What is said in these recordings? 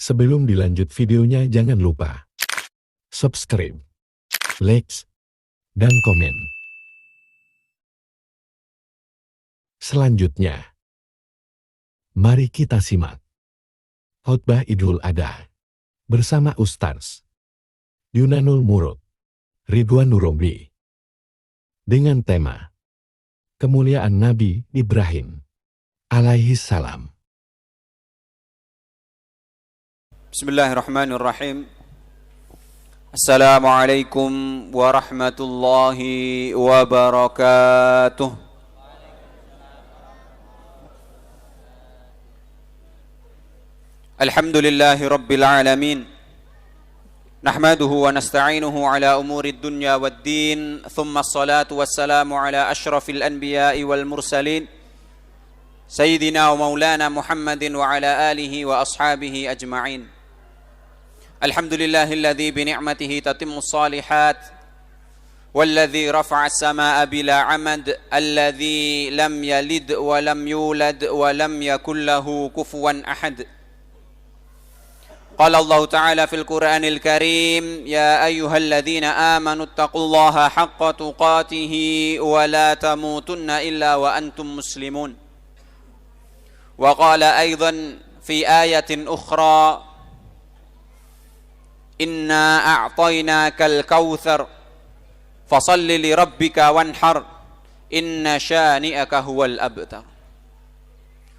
Sebelum dilanjut videonya jangan lupa subscribe, like, dan komen. Selanjutnya, mari kita simak khotbah Idul Adha bersama Ustaz Yunanul Murad Ridwan Nurombi dengan tema Kemuliaan Nabi Ibrahim alaihi salam. Bismillahirrahmanirrahim. Assalamualaikum warahmatullahi wabarakatuh. Alhamdulillahi rabbil alamin. Nahmaduhu wa nasta'inuhu ala umuri dunya waddin. Thumma assalatu wassalamu ala ashrafil anbiya'i wal mursalin. Sayyidina wa maulana Muhammadin wa ala alihi wa ashabihi ajma'in. Alhamdulillahilladzi bi ni'matihi tatimmus shalihat walladzi rafa'a as-samaa'a bila 'amad alladzi lam yalid wa lam yulad wa lam yakul lahu kufuwan ahad. Qala Allah Ta'ala fil Qur'anil Karim, ya ayyuhalladzina amanu taqullaha haqqa tuqatih wa la tamutunna illa wa antum muslimun. Wa qala aidan fi ayatin ukhra, inna a'tainakal kautsar fasalli li rabbika wanhar inna syani'aka huwal abtar.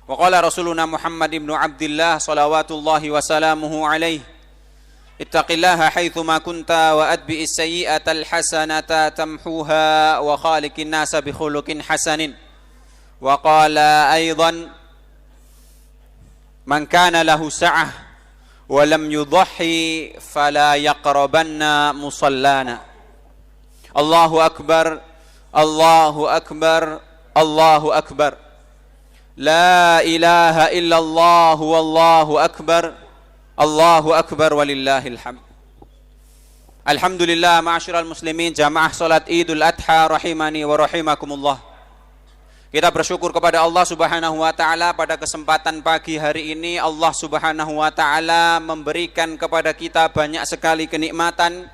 Wa qala rasuluna Muhammad ibnu Abdillah salawatullahi wa salamuhu alaihi, ittaqillaha haitsu ma kunta wa atbi'is sayyi'atal hasanata tamhuha wa khaliqin nasa bi khuluqin hasanin. Wa qala aidan, man kana lahu sa'ah wa lam yudhi fala yaqrabanna musallana. Allahu akbar, Allahu akbar, Allahu akbar. La ilaha illallah wallahu akbar, Allahu akbar walillahil hamd. Alhamdulillah, ma'asyiral muslimin, jamaah salat Idul Adha rahimani wa rahimakumullah. Kita bersyukur kepada Allah Subhanahu wa Ta'ala pada kesempatan pagi hari ini. Allah Subhanahu wa Ta'ala memberikan kepada kita banyak sekali kenikmatan,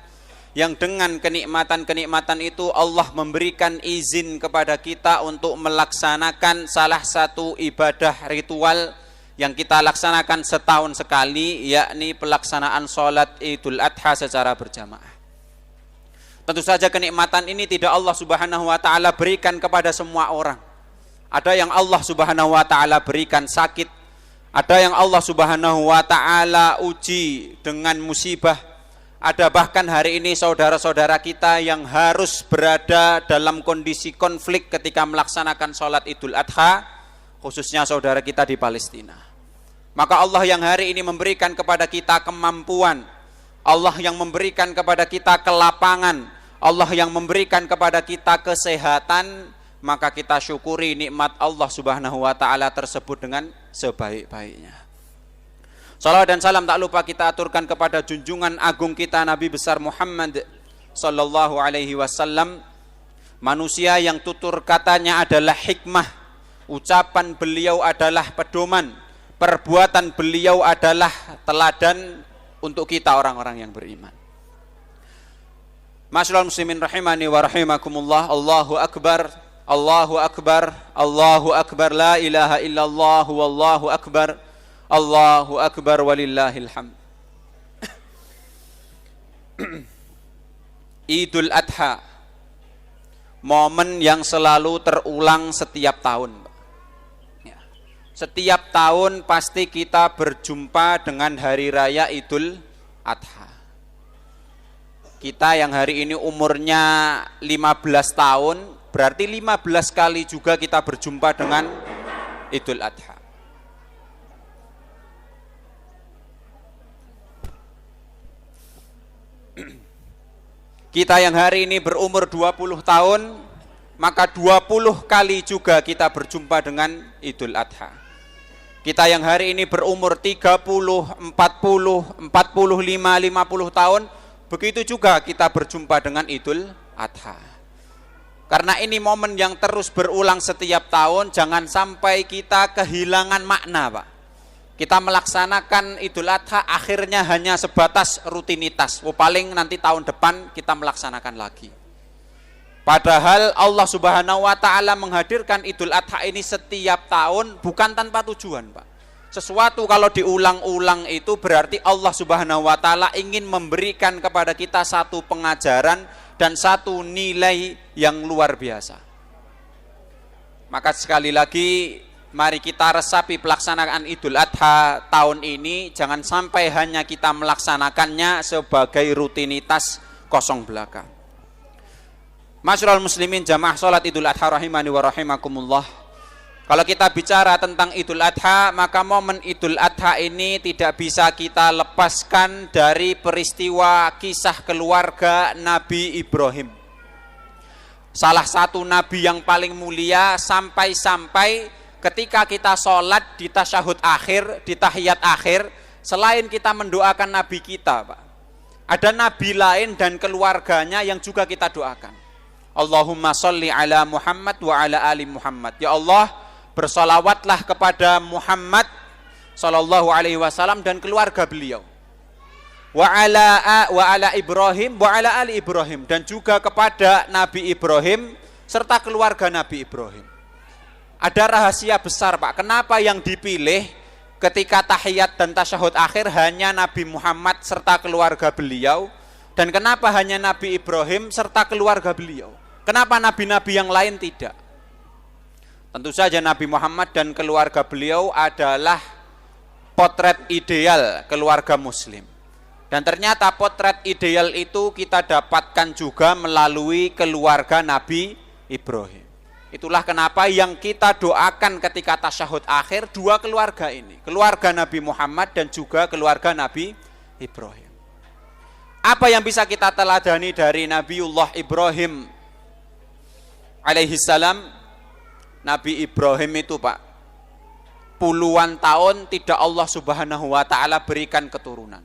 yang dengan kenikmatan-kenikmatan itu Allah memberikan izin kepada kita untuk melaksanakan salah satu ibadah ritual yang kita laksanakan setahun sekali, yakni pelaksanaan sholat Idul Adha secara berjamaah. Tentu saja kenikmatan ini tidak Allah Subhanahu wa Ta'ala berikan kepada semua orang. Ada yang Allah Subhanahu wa Ta'ala berikan sakit, ada yang Allah Subhanahu wa Ta'ala uji dengan musibah, ada bahkan hari ini saudara-saudara kita yang harus berada dalam kondisi konflik ketika melaksanakan sholat Idul Adha, khususnya saudara kita di Palestina. Maka Allah yang hari ini memberikan kepada kita kemampuan, Allah yang memberikan kepada kita kelapangan, Allah yang memberikan kepada kita kesehatan, maka kita syukuri nikmat Allah Subhanahu wa Ta'ala tersebut dengan sebaik-baiknya. Salawat dan salam tak lupa kita aturkan kepada junjungan agung kita Nabi besar Muhammad sallallahu alaihi wasallam, manusia yang tutur katanya adalah hikmah, ucapan beliau adalah pedoman, perbuatan beliau adalah teladan untuk kita orang-orang yang beriman. Masyaallah muslimin rahimani wa rahimakumullah. Allahu akbar, Allahu akbar, Allahu akbar, la ilaha illallah wallahu akbar, Allahu akbar walillahil hamd. Idul Adha, momen yang selalu terulang setiap tahun. Setiap tahun pasti kita berjumpa dengan hari raya Idul Adha. Kita yang hari ini umurnya 15 tahun, berarti 15 kali juga kita berjumpa dengan Idul Adha. Kita yang hari ini berumur 20 tahun, maka 20 kali juga kita berjumpa dengan Idul Adha. Kita yang hari ini berumur 30, 40, 45, 50 tahun, begitu juga kita berjumpa dengan Idul Adha. Karena ini momen yang terus berulang setiap tahun, jangan sampai kita kehilangan makna, Pak. Kita melaksanakan Idul Adha akhirnya hanya sebatas rutinitas. Paling nanti tahun depan kita melaksanakan lagi. Padahal Allah Subhanahu wa taala menghadirkan Idul Adha ini setiap tahun bukan tanpa tujuan, Pak. Sesuatu kalau diulang-ulang itu berarti Allah Subhanahu wa taala ingin memberikan kepada kita satu pengajaran dan satu nilai yang luar biasa. Maka sekali lagi mari kita resapi pelaksanaan Idul Adha tahun ini, jangan sampai hanya kita melaksanakannya sebagai rutinitas kosong belaka. Masyarul muslimin jamaah salat Idul Adha rahimani wa rahimakumullah. Kalau kita bicara tentang Idul Adha, maka momen Idul Adha ini tidak bisa kita lepaskan dari peristiwa kisah keluarga Nabi Ibrahim. Salah satu nabi yang paling mulia, sampai-sampai ketika kita sholat di tasyahud akhir, di tahiyat akhir, selain kita mendoakan nabi kita, Pak, ada nabi lain dan keluarganya yang juga kita doakan. Allahumma sholli ala Muhammad wa ala ali Muhammad. Ya Allah, bersolawatlah kepada Muhammad sallallahu alaihi wasallam dan keluarga beliau. Wa ala Ibrahim wa ala ali Ibrahim, dan juga kepada Nabi Ibrahim serta keluarga Nabi Ibrahim. Ada rahasia besar, Pak. Kenapa yang dipilih ketika tahiyat dan tasyahud akhir hanya Nabi Muhammad serta keluarga beliau, dan kenapa hanya Nabi Ibrahim serta keluarga beliau? Kenapa nabi-nabi yang lain tidak? Tentu saja Nabi Muhammad dan keluarga beliau adalah potret ideal keluarga muslim. Dan ternyata potret ideal itu kita dapatkan juga melalui keluarga Nabi Ibrahim. Itulah kenapa yang kita doakan ketika tasyahud akhir dua keluarga ini, keluarga Nabi Muhammad dan juga keluarga Nabi Ibrahim. Apa yang bisa kita teladani dari Nabiullah Ibrahim alaihi salam? Nabi Ibrahim itu, Pak, puluhan tahun tidak Allah Subhanahu wa taala berikan keturunan.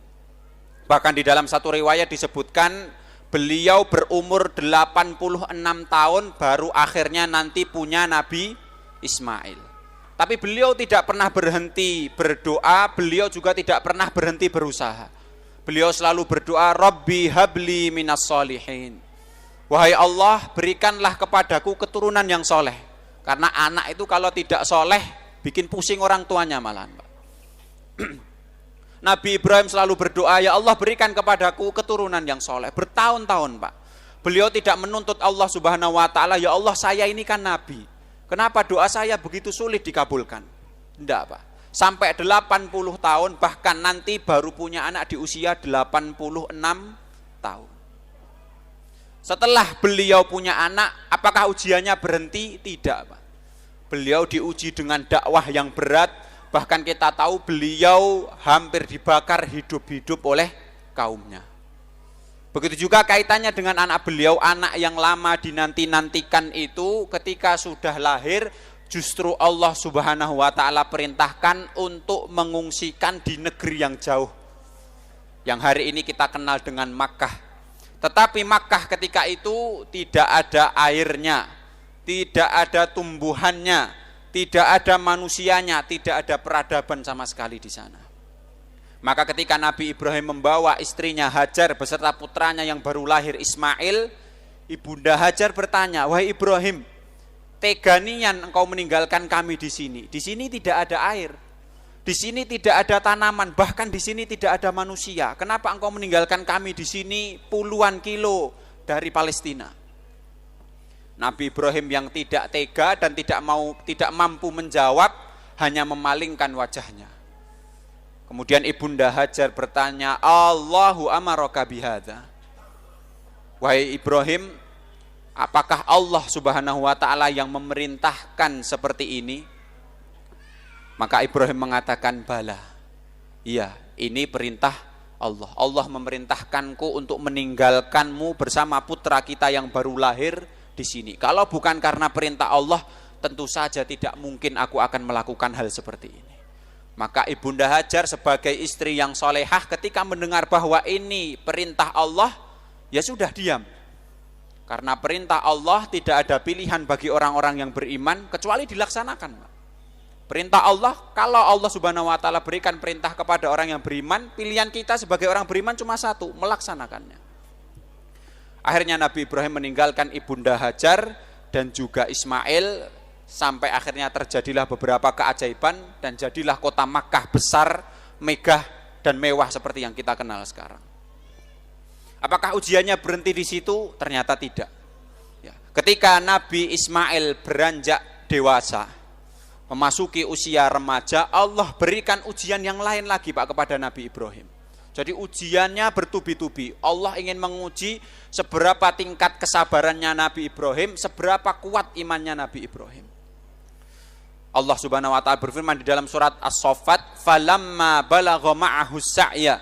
Bahkan di dalam satu riwayat disebutkan beliau berumur 86 tahun baru akhirnya nanti punya Nabi Ismail. Tapi beliau tidak pernah berhenti berdoa, beliau juga tidak pernah berhenti berusaha. Beliau selalu berdoa, Rabbi habli minas solihin. Wahai Allah, berikanlah kepadaku keturunan yang soleh. Karena anak itu kalau tidak soleh bikin pusing orang tuanya malahan, Pak. Nabi Ibrahim selalu berdoa, ya Allah berikan kepadaku keturunan yang soleh. Bertahun-tahun, Pak. Beliau tidak menuntut Allah Subhanahu wa taala, ya Allah saya ini kan nabi, kenapa doa saya begitu sulit dikabulkan? Tidak, Pak. Sampai 80 tahun, bahkan nanti baru punya anak di usia 86 tahun. Setelah beliau punya anak, apakah ujiannya berhenti? Tidak, Pak. Beliau diuji dengan dakwah yang berat. Bahkan kita tahu beliau hampir dibakar hidup-hidup oleh kaumnya. Begitu juga kaitannya dengan anak beliau, anak yang lama dinanti-nantikan itu ketika sudah lahir, justru Allah Subhanahu wa taala perintahkan untuk mengungsikan di negeri yang jauh. Yang hari ini kita kenal dengan Makkah. Tetapi Makkah ketika itu tidak ada airnya, tidak ada tumbuhannya, tidak ada manusianya, tidak ada peradaban sama sekali di sana. Maka ketika Nabi Ibrahim membawa istrinya Hajar beserta putranya yang baru lahir Ismail, Ibunda Hajar bertanya, wahai Ibrahim, tega nian engkau meninggalkan kami di sini. Di sini tidak ada air, di sini tidak ada tanaman, bahkan di sini tidak ada manusia. Kenapa engkau meninggalkan kami di sini puluhan kilo dari Palestina? Nabi Ibrahim yang tidak tega dan tidak mampu menjawab, hanya memalingkan wajahnya. Kemudian Ibunda Hajar bertanya, Allahu amaraka bihadza. Wahai Ibrahim, apakah Allah Subhanahu wa taala yang memerintahkan seperti ini? Maka Ibrahim mengatakan, bala. Iya, ini perintah Allah. Allah memerintahkanku untuk meninggalkanmu bersama putra kita yang baru lahir di sini. Kalau bukan karena perintah Allah, tentu saja tidak mungkin aku akan melakukan hal seperti ini. Maka Ibunda Hajar sebagai istri yang solehah ketika mendengar bahwa ini perintah Allah, ya sudah diam. Karena perintah Allah tidak ada pilihan bagi orang-orang yang beriman kecuali dilaksanakan. Perintah Allah, kalau Allah Subhanahu wa taala berikan perintah kepada orang yang beriman, pilihan kita sebagai orang beriman cuma satu, melaksanakannya. Akhirnya Nabi Ibrahim meninggalkan ibunda Hajar dan juga Ismail, sampai akhirnya terjadilah beberapa keajaiban dan jadilah kota Makkah besar, megah dan mewah seperti yang kita kenal sekarang. Apakah ujiannya berhenti di situ? Ternyata tidak. Ya. Ketika Nabi Ismail beranjak dewasa, memasuki usia remaja, Allah berikan ujian yang lain lagi Pak kepada Nabi Ibrahim. Jadi ujiannya bertubi-tubi. Allah ingin menguji seberapa tingkat kesabarannya Nabi Ibrahim, seberapa kuat imannya Nabi Ibrahim. Allah Subhanahu wa taala berfirman di dalam surat As-Saffat, "Falamma balagha ma'ahu sa'ya,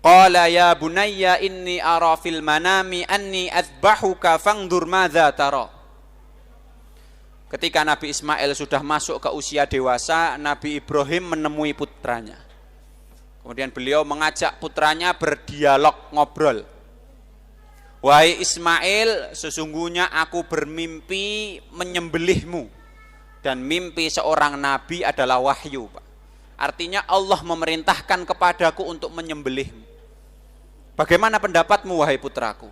qala ya bunayya inni ara fil manami anni adzbahuka fangdur madza tara." Ketika Nabi Ismail sudah masuk ke usia dewasa, Nabi Ibrahim menemui putranya. Kemudian beliau mengajak putranya berdialog, ngobrol. "Wahai Ismail, sesungguhnya aku bermimpi menyembelihmu. Dan mimpi seorang nabi adalah wahyu, Pak. Artinya Allah memerintahkan kepadaku untuk menyembelihmu. Bagaimana pendapatmu wahai putraku?"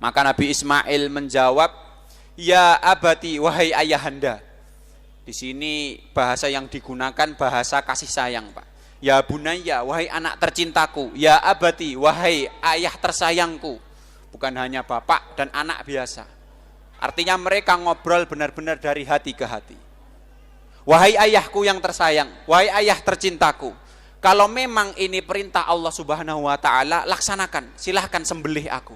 Maka Nabi Ismail menjawab, "Ya abati, wahai ayahanda." Di sini bahasa yang digunakan bahasa kasih sayang, Pak. Ya bunayya, wahai anak tercintaku. Ya abati, wahai ayah tersayangku. Bukan hanya bapak dan anak biasa. Artinya mereka ngobrol benar-benar dari hati ke hati. Wahai ayahku yang tersayang, wahai ayah tercintaku, kalau memang ini perintah Allah Subhanahu wa taala, laksanakan, silahkan sembelih aku.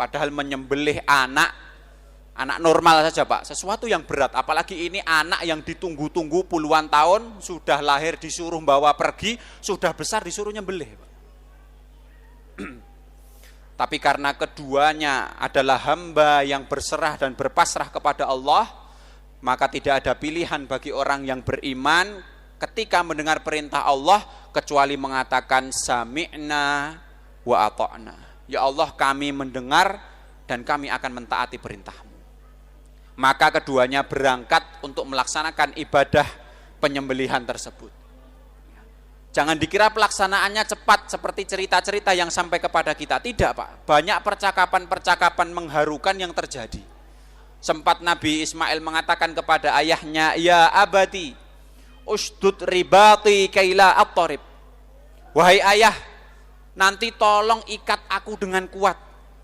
Padahal menyembelih anak normal saja Pak, sesuatu yang berat, apalagi ini anak yang ditunggu-tunggu puluhan tahun, sudah lahir disuruh bawa pergi, sudah besar disuruh nyembelih Pak. Tapi karena keduanya adalah hamba yang berserah dan berpasrah kepada Allah, maka tidak ada pilihan bagi orang yang beriman ketika mendengar perintah Allah kecuali mengatakan sami'na wa ata'na. Ya Allah, kami mendengar dan kami akan mentaati perintah-Mu. Maka keduanya berangkat untuk melaksanakan ibadah penyembelihan tersebut. Jangan dikira pelaksanaannya cepat seperti cerita-cerita yang sampai kepada kita. Tidak Pak, banyak percakapan-percakapan mengharukan yang terjadi. Sempat Nabi Ismail mengatakan kepada ayahnya, "Ya abati, usdud ribati kaila at-tarib." Wahai ayah, nanti tolong ikat aku dengan kuat.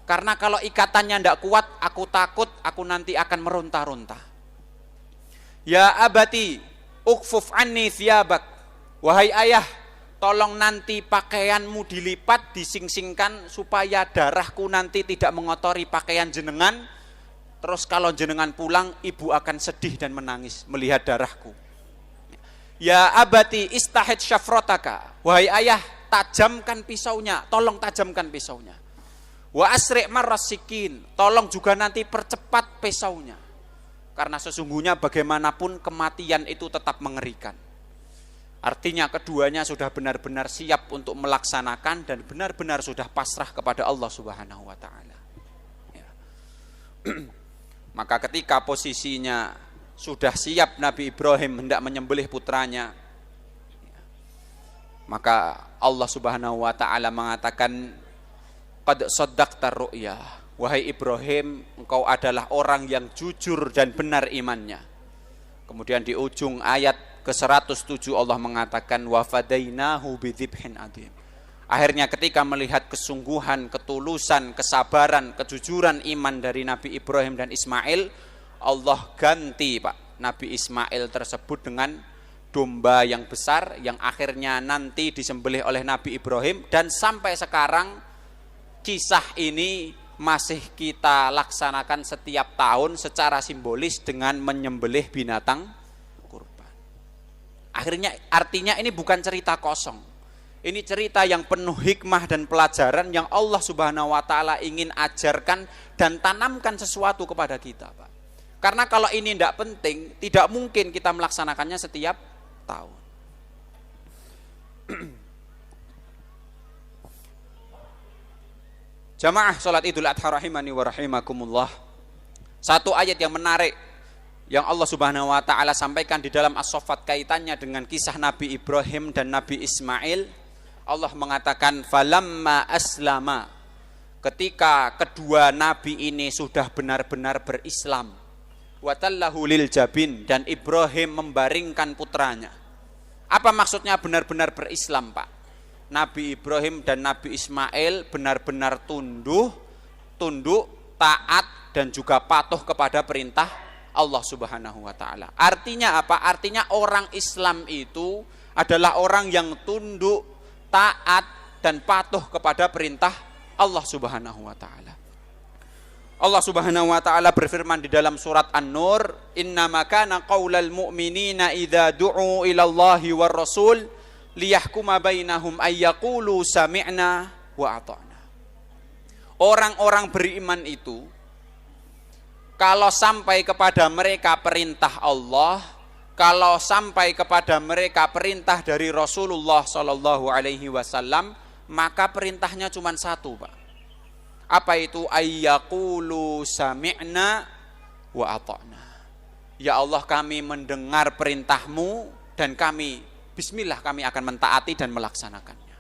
Karena kalau ikatannya tidak kuat, aku takut aku nanti akan meronta-ronta. Ya abati, ukfuf anni thiyabak. Wahai ayah, tolong nanti pakaianmu dilipat, disingsingkan supaya darahku nanti tidak mengotori pakaian jenengan. Terus kalau jenengan pulang, ibu akan sedih dan menangis melihat darahku. Ya abati, istahid syafrotaka. Wahai ayah, tajamkan pisaunya, tolong tajamkan pisaunya. Wa asri' marrasikin, tolong juga nanti percepat pisaunya. Karena sesungguhnya bagaimanapun kematian itu tetap mengerikan. Artinya keduanya sudah benar-benar siap untuk melaksanakan dan benar-benar sudah pasrah kepada Allah Subhanahu wa taala. Ya. Maka ketika posisinya sudah siap Nabi Ibrahim hendak menyembelih putranya, maka Allah Subhanahu wa taala mengatakan, "Qad shaddaqta ru'ya." Wahai Ibrahim, engkau adalah orang yang jujur dan benar imannya. Kemudian di ujung ayat ke-107 Allah mengatakan, "Wa fadainahu bidzibhin adzim." Akhirnya ketika melihat kesungguhan, ketulusan, kesabaran, kejujuran iman dari Nabi Ibrahim dan Ismail, Allah ganti Pak Nabi Ismail tersebut dengan domba yang besar yang akhirnya nanti disembelih oleh Nabi Ibrahim, dan sampai sekarang kisah ini masih kita laksanakan setiap tahun secara simbolis dengan menyembelih binatang kurban. Artinya ini bukan cerita kosong. Ini cerita yang penuh hikmah dan pelajaran yang Allah Subhanahu wa taala ingin ajarkan dan tanamkan sesuatu kepada kita, Pak. Karena kalau ini tidak penting, tidak mungkin kita melaksanakannya setiap tahun. Jamaah salat Idul Adha rahimani wa rahimakumullah. Satu ayat yang menarik yang Allah Subhanahu wa taala sampaikan di dalam As-Saffat kaitannya dengan kisah Nabi Ibrahim dan Nabi Ismail. Allah mengatakan falamma aslama, ketika kedua nabi ini sudah benar-benar berislam, watallahu lil jabin, dan Ibrahim membaringkan putranya. Apa maksudnya benar-benar berislam, Pak? Nabi Ibrahim dan Nabi Ismail benar-benar tunduk, taat dan juga patuh kepada perintah Allah Subhanahu wa taala. Artinya apa? Artinya orang Islam itu adalah orang yang tunduk, taat dan patuh kepada perintah Allah Subhanahu wa taala. Allah Subhanahu wa taala berfirman di dalam surat An-Nur, "Innama kana qaulal mu'minina idza du'u ila Allahi war rasul liyahkuma bainahum ay yaqulu sami'na wa ata'na." Orang-orang beriman itu kalau sampai kepada mereka perintah Allah, kalau sampai kepada mereka perintah dari Rasulullah Shallallahu Alaihi Wasallam, maka perintahnya cuma satu, Pak. Apa itu? Ayyaqulu sami'na wa ata'na. Ya Allah, kami mendengar perintahmu dan kami, bismillah, kami akan mentaati dan melaksanakannya.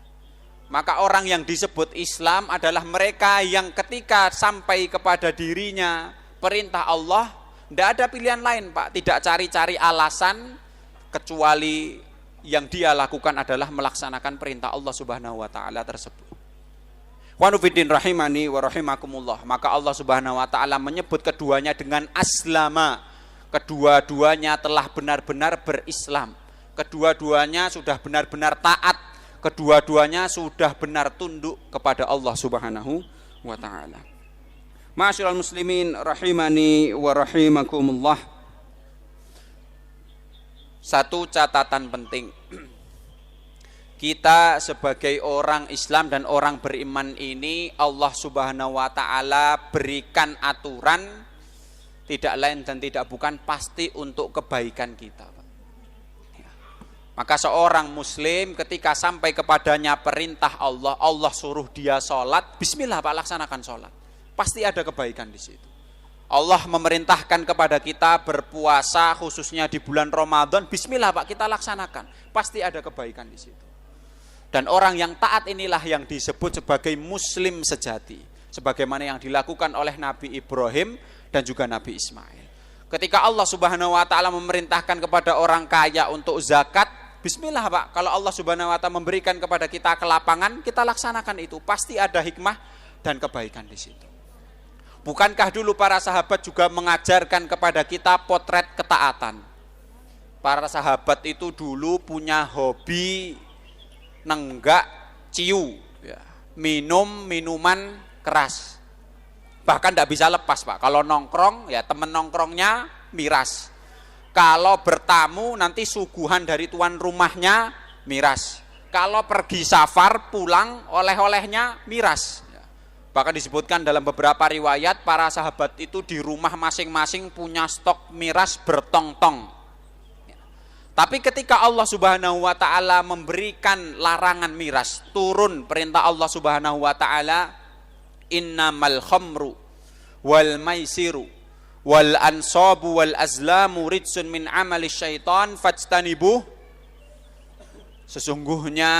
Maka orang yang disebut Islam adalah mereka yang ketika sampai kepada dirinya perintah Allah, tidak ada pilihan lain, Pak. Tidak cari-cari alasan, kecuali yang dia lakukan adalah melaksanakan perintah Allah Subhanahu wa taala tersebut. Wa nufiddin rahimani wa rahimakumullah. Maka Allah Subhanahu wa taala menyebut keduanya dengan aslama. Kedua-duanya telah benar-benar berislam. Kedua-duanya sudah benar-benar taat. Kedua-duanya sudah benar tunduk kepada Allah Subhanahu wa taala. Ma'asyiral muslimin rahimani wa rahimakumullah. Satu catatan penting. Kita sebagai orang Islam dan orang beriman ini, Allah Subhanahu wa taala berikan aturan tidak lain dan tidak bukan pasti untuk kebaikan kita. Maka seorang muslim ketika sampai kepadanya perintah Allah, Allah suruh dia sholat, bismillah Pak, laksanakan sholat. Pasti ada kebaikan di situ. Allah memerintahkan kepada kita berpuasa khususnya di bulan Ramadan, bismillah Pak, kita laksanakan. Pasti ada kebaikan di situ. Dan orang yang taat inilah yang disebut sebagai muslim sejati, sebagaimana yang dilakukan oleh Nabi Ibrahim dan juga Nabi Ismail. Ketika Allah Subhanahu wa taala memerintahkan kepada orang kaya untuk zakat, bismillah Pak, kalau Allah Subhanahu wa taala memberikan kepada kita kelapangan, kita laksanakan itu. Pasti ada hikmah dan kebaikan di situ. Bukankah dulu para sahabat juga mengajarkan kepada kita potret ketaatan? Para sahabat itu dulu punya hobi nenggak ciu, ya, minum minuman keras. Bahkan tidak bisa lepas, Pak. Kalau nongkrong, ya temen nongkrongnya miras. Kalau bertamu, nanti suguhan dari tuan rumahnya miras. Kalau pergi safar, pulang, oleh-olehnya miras. Bahkan disebutkan dalam beberapa riwayat, para sahabat itu di rumah masing-masing punya stok miras bertong-tong. Tapi ketika Allah Subhanahu wa taala memberikan larangan miras, turun perintah Allah Subhanahu wa taala, innamal khamru wal maisiru wal ansabu wal azlamu rijsun min amali syaitan fajtanibuh. Sesungguhnya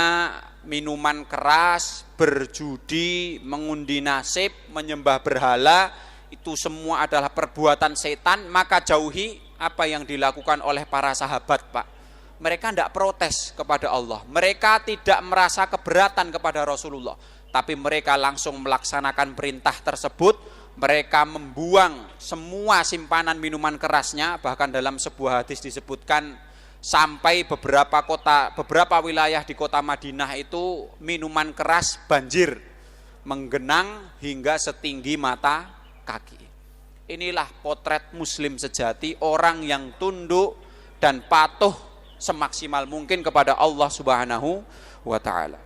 minuman keras, berjudi, mengundi nasib, menyembah berhala, itu semua adalah perbuatan setan, maka jauhi. Apa yang dilakukan oleh para sahabat, Pak? Mereka tidak protes kepada Allah, mereka tidak merasa keberatan kepada Rasulullah, tapi mereka langsung melaksanakan perintah tersebut. Mereka membuang semua simpanan minuman kerasnya. Bahkan dalam sebuah hadis disebutkan sampai beberapa wilayah di kota Madinah itu minuman keras banjir, menggenang hingga setinggi mata kaki. Inilah potret muslim sejati, orang yang tunduk dan patuh semaksimal mungkin kepada Allah Subhanahu wa taala.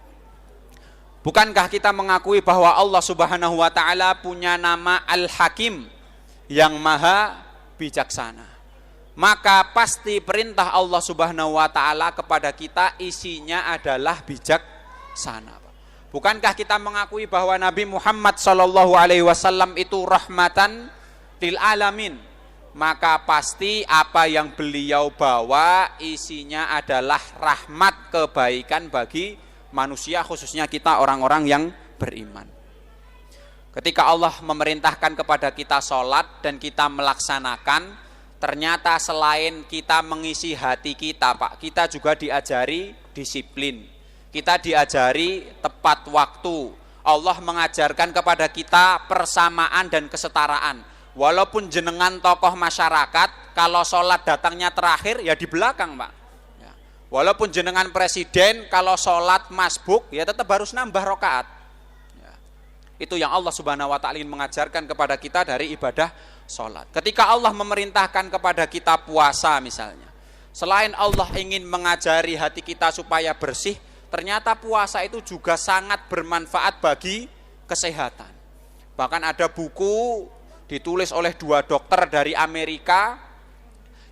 Bukankah kita mengakui bahwa Allah Subhanahu wa taala punya nama Al-Hakim, yang maha bijaksana? Maka pasti perintah Allah Subhanahu wa taala kepada kita isinya adalah bijaksana. Bukankah kita mengakui bahwa Nabi Muhammad sallallahu alaihi wasallam itu rahmatan lil alamin, maka pasti apa yang beliau bawa isinya adalah rahmat kebaikan bagi manusia, khususnya kita orang-orang yang beriman. Ketika Allah memerintahkan kepada kita sholat dan kita melaksanakan, ternyata selain kita mengisi hati kita, Pak, kita juga diajari disiplin, kita diajari tepat waktu. Allah mengajarkan kepada kita persamaan dan kesetaraan. Walaupun jenengan tokoh masyarakat, kalau sholat datangnya terakhir ya di belakang, Pak. Ya. Walaupun jenengan presiden, kalau sholat masbuk ya tetap harus nambah rakaat. Ya. Itu yang Allah Subhanahu wa Ta'ala ingin mengajarkan kepada kita dari ibadah sholat. Ketika Allah memerintahkan kepada kita puasa misalnya, selain Allah ingin mengajari hati kita supaya bersih, ternyata puasa itu juga sangat bermanfaat bagi kesehatan. Bahkan ada buku ditulis oleh 2 dokter dari Amerika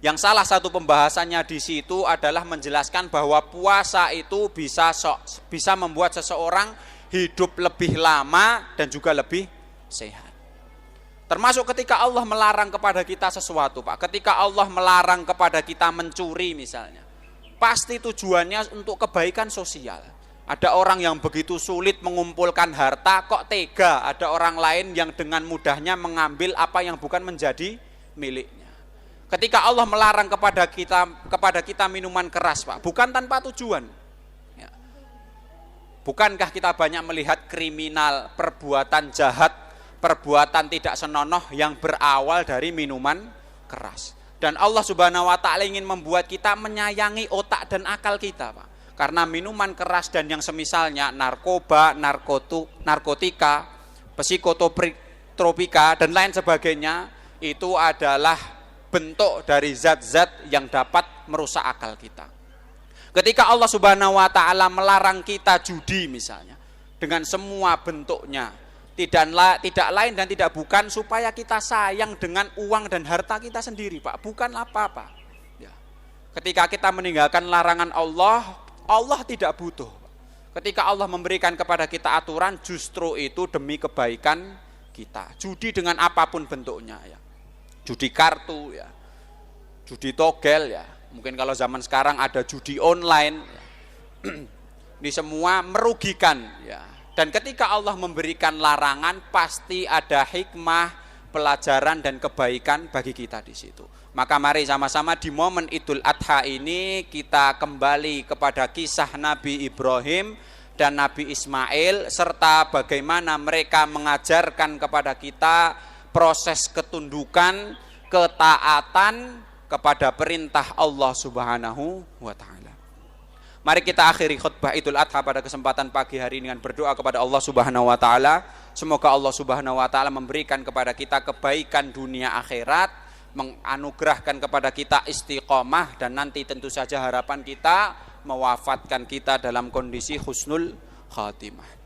yang salah satu pembahasannya di situ adalah menjelaskan bahwa puasa itu bisa membuat seseorang hidup lebih lama dan juga lebih sehat. Termasuk ketika Allah melarang kepada kita sesuatu, Pak. Ketika Allah melarang kepada kita mencuri misalnya, pasti tujuannya untuk kebaikan sosial. Ada orang yang begitu sulit mengumpulkan harta, kok tega ada orang lain yang dengan mudahnya mengambil apa yang bukan menjadi miliknya. Ketika Allah melarang kepada kita minuman keras, Pak, bukan tanpa tujuan. Ya. Bukankah kita banyak melihat kriminal, perbuatan jahat, perbuatan tidak senonoh yang berawal dari minuman keras. Dan Allah Subhanahu wa Ta'ala ingin membuat kita menyayangi otak dan akal kita, Pak. Karena minuman keras dan yang semisalnya, narkoba, narkotika, psikotropika dan lain sebagainya, itu adalah bentuk dari zat-zat yang dapat merusak akal kita. Ketika Allah Subhanahu wa Ta'ala melarang kita judi misalnya, dengan semua bentuknya, tidak lain dan tidak bukan supaya kita sayang dengan uang dan harta kita sendiri, Pak. Bukan apa-apa. Ya. Ketika kita meninggalkan larangan Allah, Allah tidak butuh. Ketika Allah memberikan kepada kita aturan, justru itu demi kebaikan kita. Judi dengan apapun bentuknya, ya. Judi kartu, ya. Judi togel, ya. Mungkin kalau zaman sekarang ada judi online. Ya. Ini semua merugikan, ya. Dan ketika Allah memberikan larangan, pasti ada hikmah, pelajaran dan kebaikan bagi kita di situ. Maka mari sama-sama di momen Idul Adha ini kita kembali kepada kisah Nabi Ibrahim dan Nabi Ismail, serta bagaimana mereka mengajarkan kepada kita proses ketundukan, ketaatan kepada perintah Allah Subhanahu wa Ta'ala. Mari kita akhiri khutbah Idul Adha pada kesempatan pagi hari ini dengan berdoa kepada Allah Subhanahu wa Ta'ala. Semoga Allah Subhanahu wa Ta'ala memberikan kepada kita kebaikan dunia akhirat, menganugerahkan kepada kita istiqomah, dan nanti tentu saja harapan kita mewafatkan kita dalam kondisi husnul khatimah.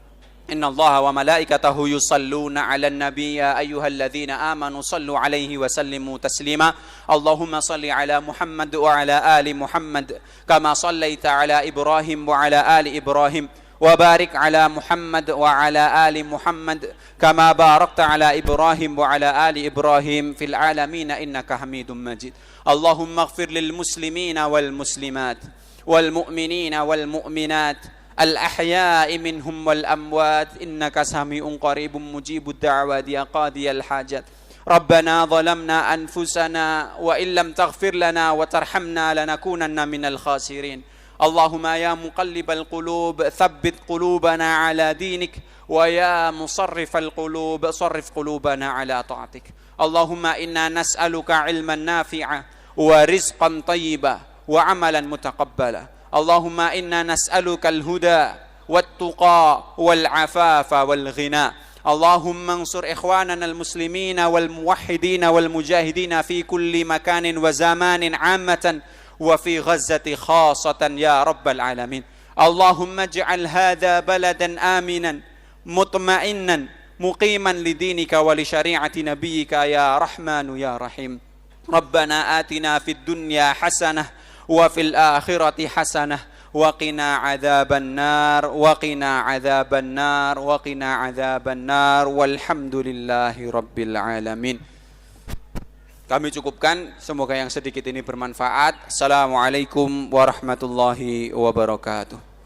Innallaha wa malaikatahu yusalluna 'alan nabiy ya ayyuhalladzina amanu sallu 'alaihi wa sallimu taslima. Allahumma salli 'ala Muhammad wa 'ala ali Muhammad kama sallaita 'ala Ibrahim wa 'ala ali Ibrahim. وبارك على محمد وعلى آل محمد كما باركت على إبراهيم وعلى آل إبراهيم في العالمين إنك حميد مجيد اللهم اغفر للمسلمين والمسلمات والمؤمنين والمؤمنات الأحياء منهم والأموات إنك سميع قريب مجيب الدعوات يا قاضي الحاجات ربنا ظلمنا أنفسنا وإن لم تغفر لنا وترحمنا لنكونن من الخاسرين اللهم يا مقلب القلوب ثبت قلوبنا على دينك ويا مصرف القلوب صرف قلوبنا على طاعتك اللهم إنا نسألك علما نافعا ورزقا طيبا وعملا متقبلا اللهم إنا نسألك الهدى والتقى والعفاف والغنى اللهم انصر إخواننا المسلمين والموحدين والمجاهدين في كل مكان وزمان عامة وفي غزة خاصة يا رب العالمين اللهم اجعل هذا بلدا آمنا مطمئنا مقيما لدينك ولشريعة نبيك يا رحمن يا رحيم ربنا آتنا في الدنيا حسنة وفي الآخرة حسنة وقنا عذاب النار وقنا عذاب النار وقنا عذاب النار والحمد لله رب العالمين. Kami cukupkan, semoga yang sedikit ini bermanfaat. Assalamualaikum warahmatullahi wabarakatuh.